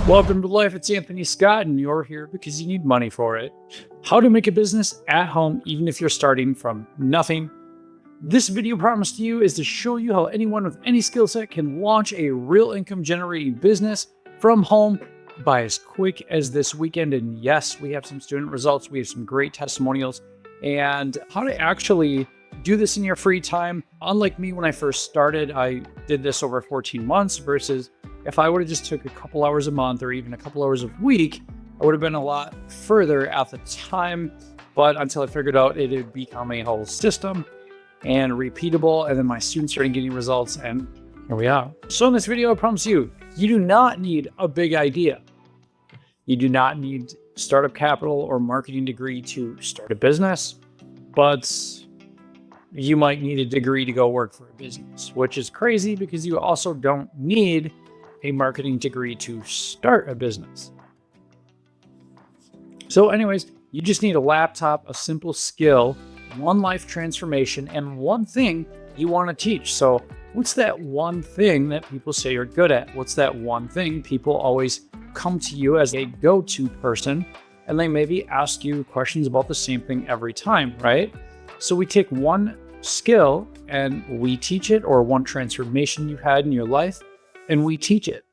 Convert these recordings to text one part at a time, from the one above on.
Welcome to Life. It's Anthony Scott, and you're here because you need money for it. How to make a business at home, even if you're starting from nothing. This video promise to you is to show you how anyone with any skill set can launch a real income generating business from home by as quick as this weekend. And yes, we have some student results. We have some great testimonials and how to actually do this in your free time. Unlike me, when I first started, I did this over 14 months versus if I would have just took a couple hours a month or even a couple hours a week, I would have been a lot further at the time. But until I figured out it had become a whole system and repeatable, and then my students started getting results, and here we are. So in this video, I promise you, you do not need a big idea. You do not need startup capital or marketing degree to start a business, but you might need a degree to go work for a business, which is crazy because you also don't need a marketing degree to start a business. So anyways, you just need a laptop, a simple skill, one life transformation, and one thing you want to teach. So what's that one thing that people say you're good at? What's that one thing people always come to you as a go-to person, and they maybe ask you questions about the same thing every time, right? So we take one skill and we teach it, or one transformation you had in your life, and we teach it.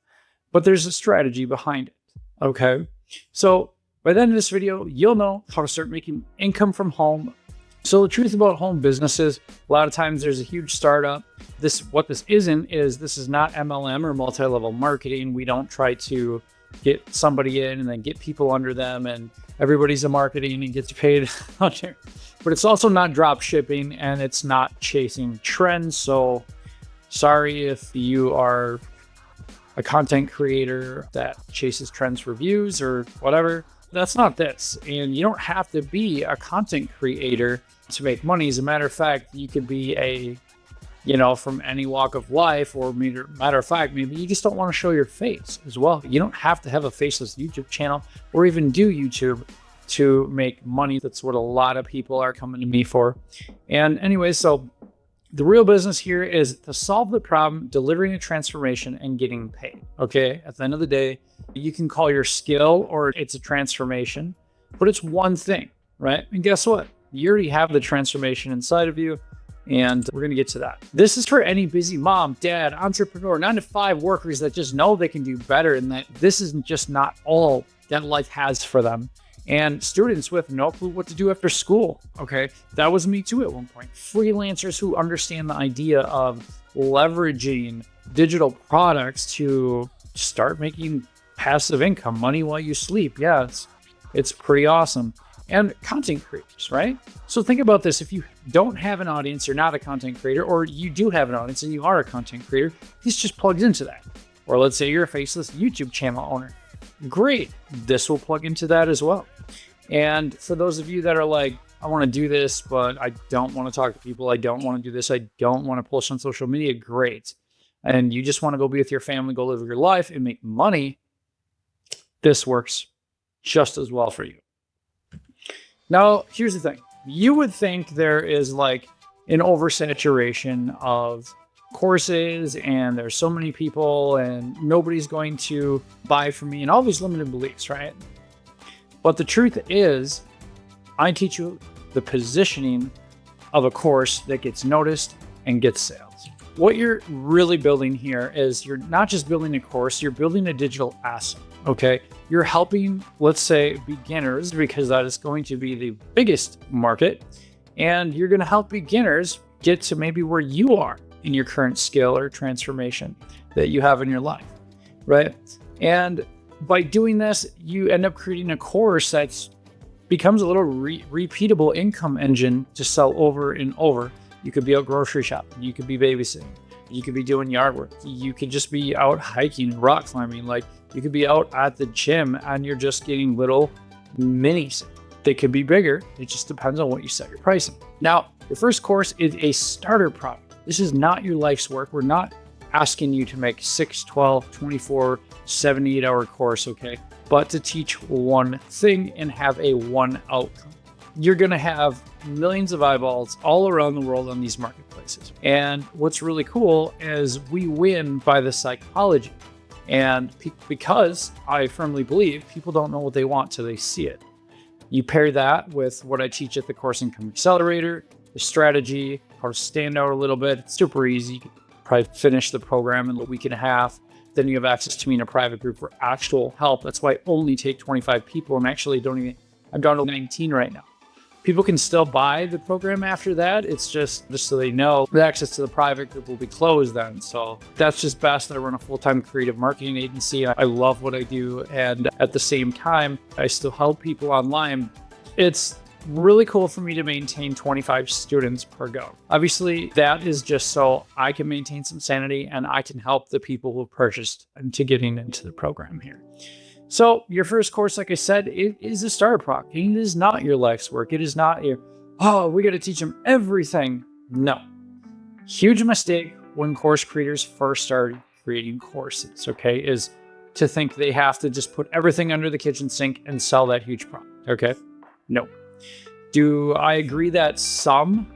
But there's a strategy behind it, okay? So by the end of this video, you'll know how to start making income from home. So the truth about home businesses, a lot of times there's a huge startup. What this isn't is this is not MLM or multi-level marketing. We don't try to get somebody in and then get people under them and everybody's a marketing and gets paid out there. But it's also not drop shipping and it's not chasing trends. So sorry if you are a content creator that chases trends for views or whatever. That's not this. And you don't have to be a content creator to make money. As a matter of fact, you could be from any walk of life, or matter of fact, maybe you just don't want to show your face as well. You don't have to have a faceless YouTube channel or even do YouTube to make money. That's what a lot of people are coming to me for. And anyways, so the real business here is to solve the problem, delivering a transformation, and getting paid. Okay. At the end of the day, you can call your skill or it's a transformation, but it's one thing, right? And guess what? You already have the transformation inside of you, and we're going to get to that. This is for any busy mom, dad, entrepreneur, 9-to-5 workers that just know they can do better, and that this isn't just not all that life has for them. And students with no clue what to do after school, okay? That was me too at one point. Freelancers who understand the idea of leveraging digital products to start making passive income, money while you sleep. Yeah, it's pretty awesome. And content creators, right? So think about this. If you don't have an audience, you're not a content creator, or you do have an audience and you are a content creator, this just plugs into that. Or let's say you're a faceless YouTube channel owner. Great. This will plug into that as well. And for those of you that are like, I want to do this, but I don't want to talk to people. I don't want to do this. I don't want to post on social media. Great. And you just want to go be with your family, go live your life and make money. This works just as well for you. Now, here's the thing. You would think there is like an oversaturation of courses and there's so many people and nobody's going to buy from me and all these limited beliefs, right? But the truth is, I teach you the positioning of a course that gets noticed and gets sales. What you're really building here is you're not just building a course, you're building a digital asset, okay? You're helping, let's say, beginners, because that is going to be the biggest market, and you're going to help beginners get to maybe where you are in your current skill or transformation that you have in your life, right? And by doing this, you end up creating a course that becomes a little repeatable income engine to sell over and over. You could be out grocery shopping, you could be babysitting, you could be doing yard work, you could just be out hiking, rock climbing, like you could be out at the gym and you're just getting little minis. They could be bigger. It just depends on what you set your pricing. Now, your first course is a starter product. This is not your life's work. We're not asking you to make 6, 12, 24, 78-hour course, okay? But to teach one thing and have a one outcome. You're going to have millions of eyeballs all around the world on these marketplaces. And what's really cool is we win by the psychology. And because I firmly believe people don't know what they want till they see it. You pair that with what I teach at the Course Income Accelerator, the strategy, how to stand out a little bit. It's super easy. You can probably finish the program in a week and a half. Then you have access to me in a private group for actual help. That's why I only take 25 people. I'm down to 19 right now. People can still buy the program after that. It's just so they know, the access to the private group will be closed then. So that's just best. I run a full-time creative marketing agency. I love what I do. And at the same time, I still help people online. It's really cool for me to maintain 25 students per go. Obviously, that is just so I can maintain some sanity and I can help the people who purchased into getting into the program here. So your first course, like I said, it is a starter product. It is not your life's work. It is not we got to teach them everything. No. Huge mistake when course creators first started creating courses, okay, is to think they have to just put everything under the kitchen sink and sell that huge product, okay? No. Do I agree that some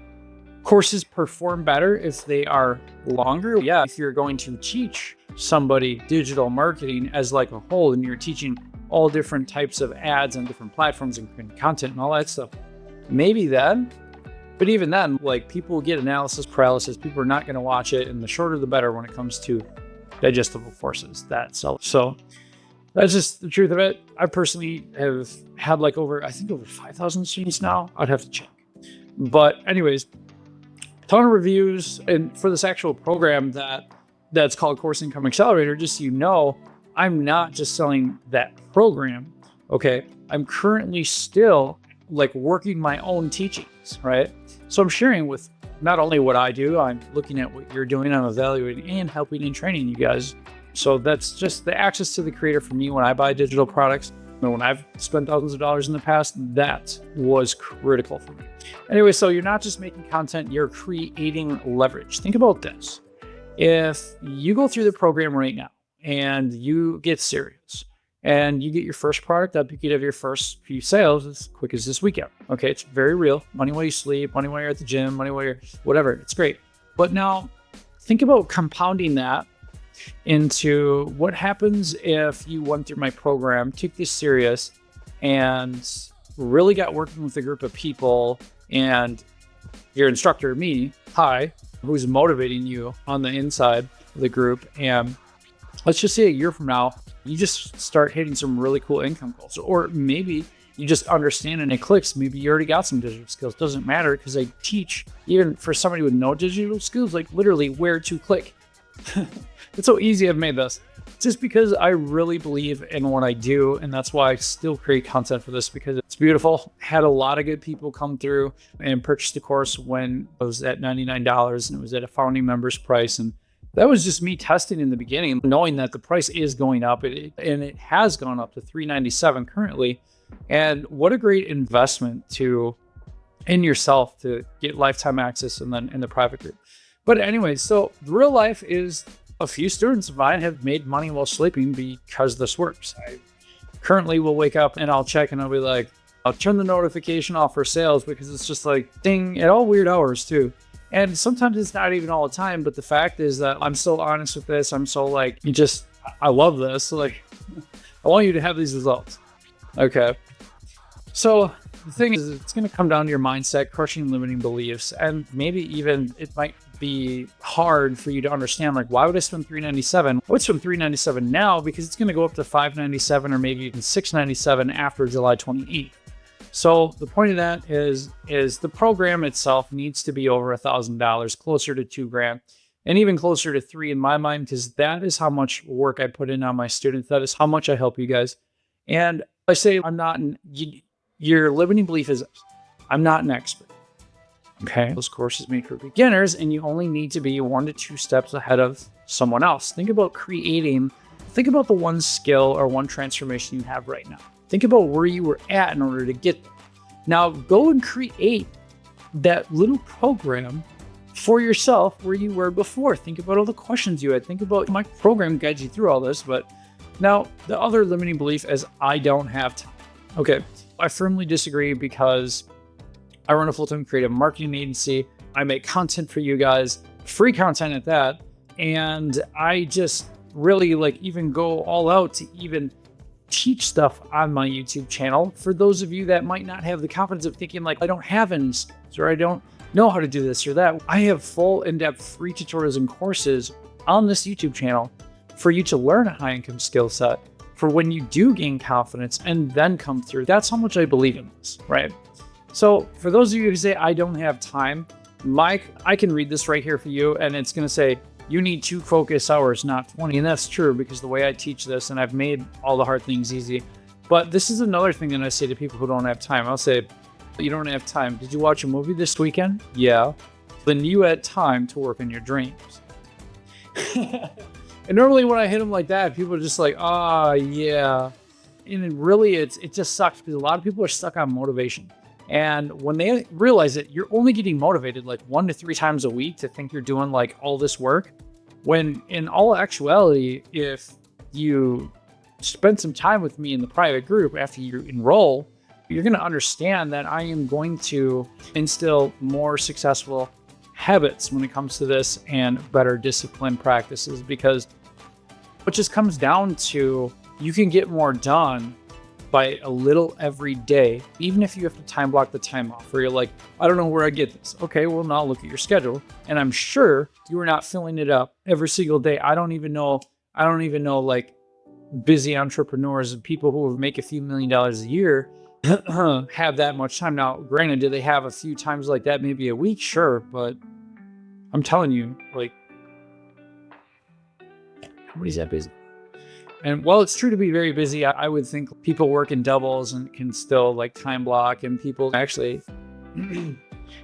courses perform better if they are longer? Yeah, if you're going to teach somebody digital marketing as like a whole and you're teaching all different types of ads on different platforms and creating content and all that stuff, maybe then. But even then, like, people get analysis paralysis. People are not going to watch it, and the shorter the better when it comes to digestible courses that sell. So that's just the truth of it. I personally have had like over 5,000 students now. I'd have to check. But anyways, ton of reviews. And for this actual program that's called Course Income Accelerator, just so you know, I'm not just selling that program, okay? I'm currently still like working my own teachings, right? So I'm sharing with not only what I do, I'm looking at what you're doing, I'm evaluating and helping and training you guys. So that's just the access to the creator for me when I buy digital products. And when I've spent thousands of dollars in the past, that was critical for me. Anyway, so you're not just making content, you're creating leverage. Think about this. If you go through the program right now and you get serious and you get your first product up, you could have your first few sales as quick as this weekend. Okay, it's very real. Money while you sleep, money while you're at the gym, money while you're whatever. It's great. But now think about compounding that into what happens if you went through my program, took this serious, and really got working with a group of people and your instructor, me, who's motivating you on the inside of the group. And let's just say a year from now, you just start hitting some really cool income goals. Or maybe you just understand and it clicks. Maybe you already got some digital skills. Doesn't matter, because I teach, even for somebody with no digital skills, like literally where to click. It's so easy I've made this. Just because I really believe in what I do, and that's why I still create content for this, because it's beautiful. Had a lot of good people come through and purchase the course when it was at $99 and it was at a founding member's price. And that was just me testing in the beginning, knowing that the price is going up, and it has gone up to $397 currently. And what a great investment in yourself to get lifetime access and then in the private group. But anyway, so real life is a few students of mine have made money while sleeping because this works. I currently will wake up and I'll check and I'll be like, I'll turn the notification off for sales, because it's just like ding at all weird hours too. And sometimes it's not even all the time, but the fact is that I'm so honest with this. I'm so like, I love this. Like, I want you to have these results. Okay. So the thing is, it's going to come down to your mindset, crushing limiting beliefs, and maybe even it might be hard for you to understand, like, why would I spend $397? I would spend $397 now because it's going to go up to $597 or maybe even $697 after July 28th. So the point of that is the program itself needs to be over $1,000, closer to $2,000, and even closer to $3,000 in my mind, because that is how much work I put in on my students. That is how much I help you guys. And I say your limiting belief is I'm not an expert. Okay, those courses made for beginners, and you only need to be 1 to 2 steps ahead of someone else. Think about the one skill or one transformation you have right now. Think about where you were at in order to get there. Now go and create that little program for yourself where you were before. Think about all the questions you had. Think about my program guides you through all this. But now the other limiting belief is I don't have time. Okay, I firmly disagree, because I run a full-time creative marketing agency. I make content for you guys, free content at that. And I just really like even go all out to even teach stuff on my YouTube channel. For those of you that might not have the confidence of thinking like, I don't have any skills, or I don't know how to do this or that, I have full in-depth free tutorials and courses on this YouTube channel for you to learn a high income skill set for when you do gain confidence and then come through. That's how much I believe in this, right? So for those of you who say, I don't have time, Mike, I can read this right here for you, and it's going to say, you need 2 focus hours, not 20. And that's true, because the way I teach this, and I've made all the hard things easy. But this is another thing that I say to people who don't have time. I'll say, you don't have time. Did you watch a movie this weekend? Yeah. Then you had time to work on your dreams. And normally when I hit them like that, people are just like, yeah. And it just sucks, because a lot of people are stuck on motivation. And when they realize that you're only getting motivated like 1 to 3 times a week to think you're doing like all this work, when in all actuality, if you spend some time with me in the private group after you enroll, you're going to understand that I am going to instill more successful habits when it comes to this and better discipline practices, because it just comes down to you can get more done by a little every day, even if you have to time block the time off, where you're like, I don't know where I get this. Okay, well, now look at your schedule. And I'm sure you are not filling it up every single day. I don't even know like busy entrepreneurs and people who make a few $1 million a year have that much time. Now, granted, do they have a few times like that, maybe a week? Sure. But I'm telling you, like, nobody's that busy. And while it's true to be very busy, I would think people work in doubles and can still like time block, and people actually.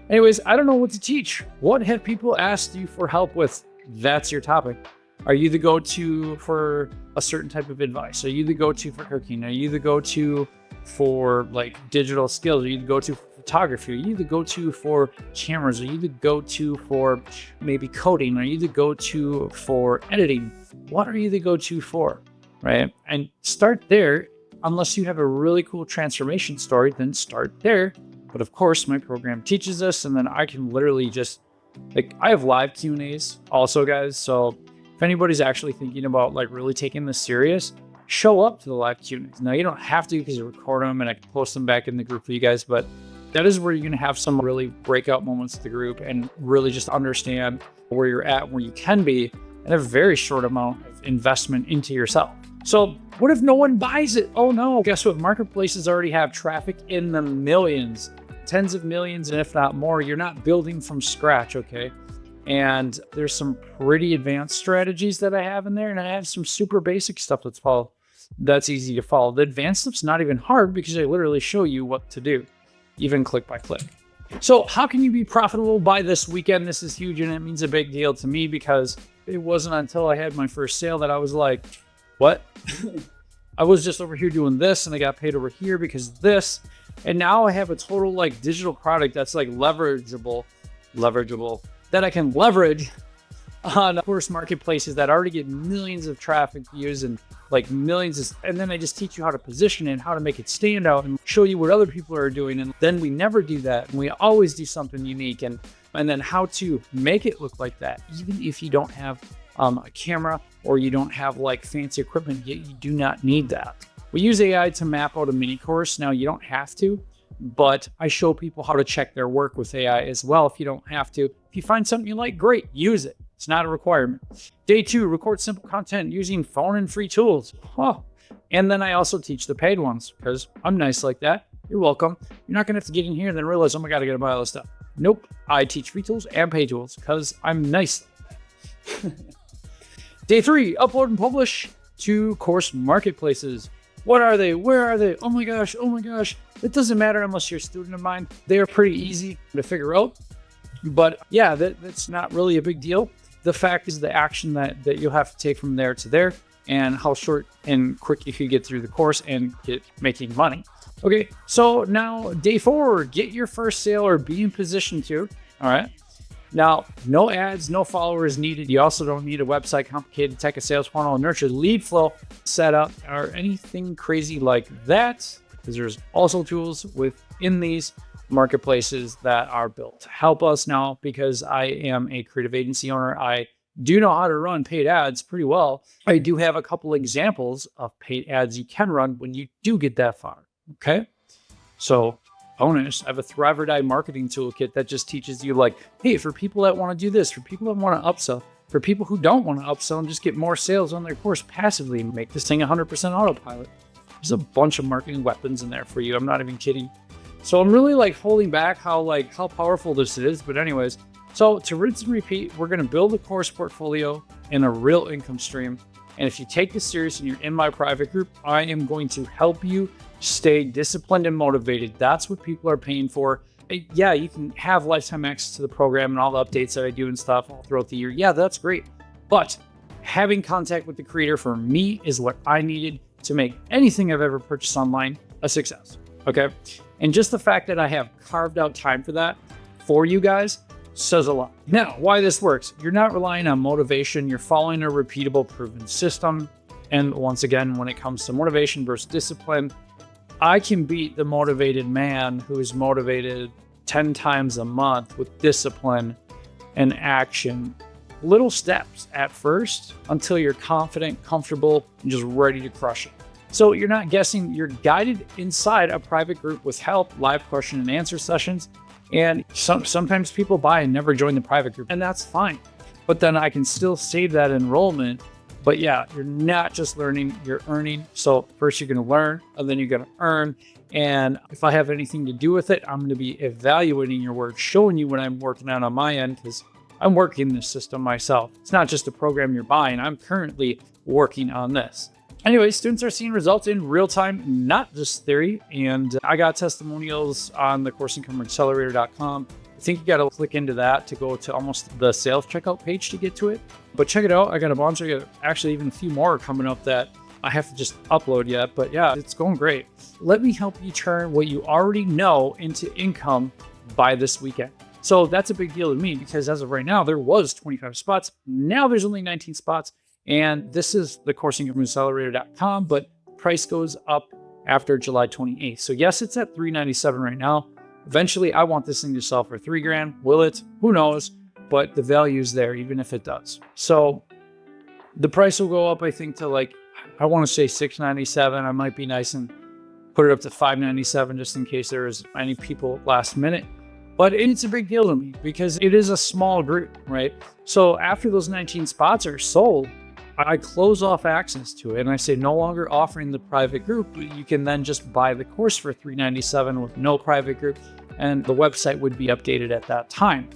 Anyways, I don't know what to teach. What have people asked you for help with? That's your topic. Are you the go-to for a certain type of advice? Are you the go-to for cooking? Are you the go-to for like digital skills? Are you the go-to for photography? Are you the go-to for cameras? Are you the go-to for maybe coding? Are you the go-to for editing? What are you the go-to for? Right? And start there. Unless you have a really cool transformation story, then start there. But of course, my program teaches us, and then I can literally just, like, I have live Q&As also, guys. So if anybody's actually thinking about like really taking this serious, show up to the live Q&As. Now, you don't have to, because you record them and I can post them back in the group for you guys, but that is where you're going to have some really breakout moments with the group and really just understand where you're at, where you can be, in a very short amount of investment into yourself. So what if no one buys it? Oh no, guess what? Marketplaces already have traffic in the millions, tens of millions, and if not more. You're not building from scratch, okay? And there's some pretty advanced strategies that I have in there, and I have some super basic stuff that's easy to follow. The advanced stuff's not even hard, because I literally show you what to do, even click by click. So how can you be profitable by this weekend? This is huge, and it means a big deal to me, because it wasn't until I had my first sale that I was like, what? I was just over here doing this, and I got paid over here because of this. And now I have a total like digital product that's like leverageable, that I can leverage on course marketplaces that already get millions of traffic views and like millions. And then I just teach you how to position it and how to make it stand out and show you what other people are doing. And then we never do that. And we always do something unique, and then how to make it look like that, even if you don't have a camera or you don't have like fancy equipment, yet you do not need that. We use AI to map out a mini course. Now, you don't have to, but I show people how to check their work with AI as well if you don't have to. If you find something you like, great, use it. It's not a requirement. Day 2, record simple content using phone and free tools. And then I also teach the paid ones, because I'm nice like that. You're welcome. You're not going to have to get in here and then realize, oh my God, I got to buy all this stuff. Nope. I teach free tools and paid tools because I'm nice. Day 3, upload and publish to course marketplaces. What are they? Where are they? Oh my gosh. It doesn't matter unless you're a student of mine. They are pretty easy to figure out. But yeah, that's not really a big deal. The fact is the action that you'll have to take from there to there, and how short and quick you can get through the course and get making money. Okay, so now day 4, get your first sale or be in position to. All right. Now, no ads, no followers needed. You also don't need a website, complicated tech, a sales funnel, nurture lead flow setup, or anything crazy like that, because there's also tools within these marketplaces that are built to help us now. Because I am a creative agency owner, I do know how to run paid ads pretty well. I do have a couple examples of paid ads you can run when you do get that far. Okay. So bonus, I have a Thrive or Die marketing toolkit that just teaches you like, hey, for people that want to do this, for people that want to upsell, for people who don't want to upsell and just get more sales on their course passively, make this thing 100% autopilot. There's a bunch of marketing weapons in there for you. I'm not even kidding. So I'm really like holding back how powerful this is. But anyways, so to rinse and repeat, we're going to build a course portfolio and a real income stream. And if you take this serious and you're in my private group, I am going to help you stay disciplined and motivated. That's what people are paying for. Yeah, you can have lifetime access to the program and all the updates that I do and stuff all throughout the year. Yeah, that's great. But having contact with the creator for me is what I needed to make anything I've ever purchased online a success. Okay. And just the fact that I have carved out time for that for you guys says a lot. Now, why this works. You're not relying on motivation. You're following a repeatable, proven system. And once again, when it comes to motivation versus discipline, I can beat the motivated man who is motivated 10 times a month with discipline and action. Little steps at first until you're confident, comfortable, and just ready to crush it. So you're not guessing, you're guided inside a private group with help, live question and answer sessions. And sometimes people buy and never join the private group, and that's fine. But then I can still save that enrollment. But yeah, you're not just learning, you're earning. So first you're going to learn, and then you're going to earn. And if I have anything to do with it, I'm going to be evaluating your work, showing you what I'm working on my end, because I'm working this system myself. It's not just a program you're buying. I'm currently working on this. Anyway, students are seeing results in real time, not just theory. And I got testimonials on the CourseIncomeAccelerator.com. I think you got to click into that to go to almost the sales checkout page to get to it. But check it out. I got a bunch. I got actually even a few more coming up that I have to just upload yet. But yeah, it's going great. Let me help you turn what you already know into income by this weekend. So that's a big deal to me because as of right now, there was 25 spots. Now there's only 19 spots. And this is the CourseIncomeAccelerator.com, but price goes up after July 28th. So yes, it's at $397 right now. Eventually, I want this thing to sell for $3,000. Will it? Who knows? But the value is there, even if it does. So the price will go up, I think, to like, I want to say $697. I might be nice and put it up to $597 just in case there is any people last minute. But it's a big deal to me because it is a small group, right? So after those 19 spots are sold, I close off access to it and I say no longer offering the private group. You can then just buy the course for $397 with no private group, and the website would be updated at that time.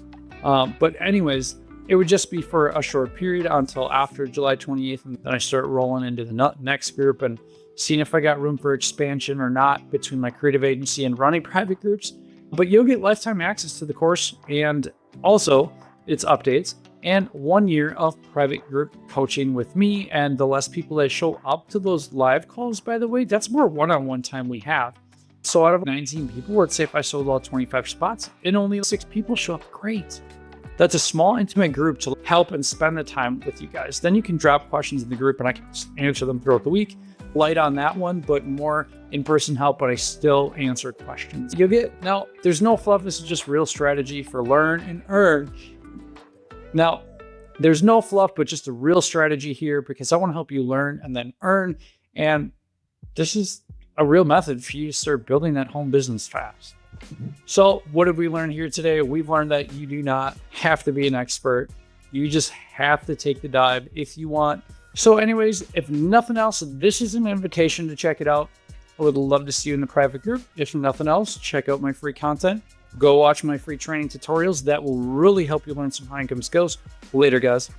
But anyways, it would just be for a short period until after July 28th, and then I start rolling into the next group and seeing if I got room for expansion or not between my creative agency and running private groups. But you'll get lifetime access to the course and also its updates, and 1 year of private group coaching with me. And the less people that show up to those live calls, by the way, that's more one-on-one time we have. So out of 19 people, let's say if I sold all 25 spots and only 6 people show up, great. That's a small, intimate group to help and spend the time with you guys. Then you can drop questions in the group and I can answer them throughout the week. Light on that one, but more in-person help, but I still answer questions. Now, there's no fluff. This is just real strategy for learn and earn. Now, there's no fluff, but just a real strategy here because I want to help you learn and then earn. And this is a real method for you to start building that home business fast. So what did we learn here today? We've learned that you do not have to be an expert. You just have to take the dive if you want. So anyways, if nothing else, this is an invitation to check it out. I would love to see you in the private group. If nothing else, check out my free content. Go watch my free training tutorials. That will really help you learn some high income skills. Later, guys.